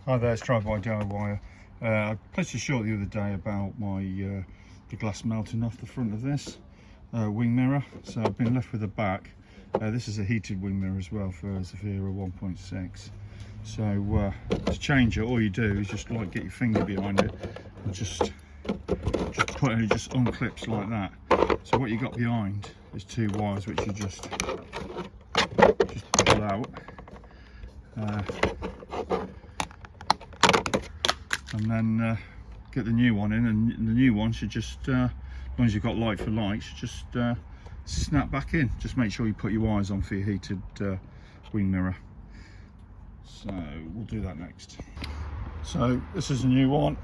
Hi there, it's Drive by DIY. I placed a short the other day about the glass melting off the front of this wing mirror, so I've been left with the back. This is a heated wing mirror as well for Zafira 1.6. So to change it, all you do is just get your finger behind it and just put it, just unclips like that. So what you got behind is two wires which you just pull out. And then get the new one in, and the new one should just, as long as you've got light for light, should just snap back in. Just make sure you put your wires on for your heated wing mirror. So we'll do that next. So this is a new one,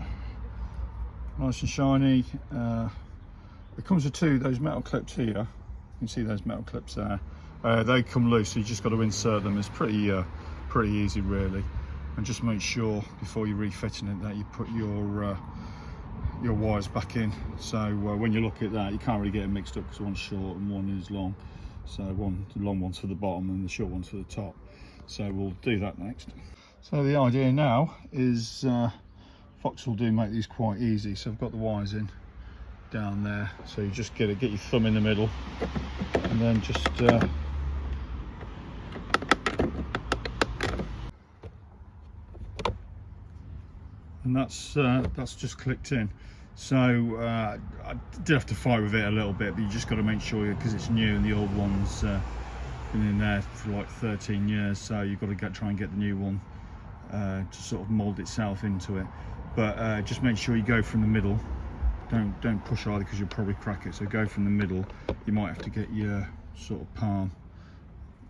nice and shiny. It comes with those metal clips here. You can see those metal clips there. They come loose, so you just got to insert them. It's pretty easy really. And just make sure before you're refitting it that you put your wires back in. So when you look at that, you can't really get it mixed up because one's short and one is long. So the long one's for the bottom and the short one's for the top. So we'll do that next. So the idea now is Vauxhall do make these quite easy. So I've got the wires in down there. So you just get your thumb in the middle and then just and that's just clicked in. So I did have to fight with it a little bit, but you just got to make sure, because it's new and the old one's been in there for like 13 years, so you've got to try and get the new one to sort of mold itself into it. But just make sure you go from the middle. Don't push either, because you'll probably crack it. So go from the middle. You might have to get your sort of palm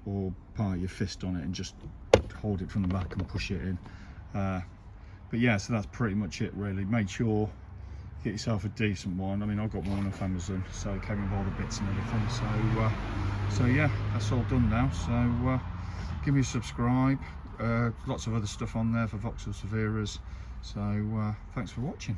or part of your fist on it and just hold it from the back and push it in. But yeah, so that's pretty much it really. Make sure you get yourself a decent one. I mean, I got one off Amazon, so it came with all the bits and everything. So yeah, that's all done now. So give me a subscribe. Lots of other stuff on there for Vauxhall Zafiras. So thanks for watching.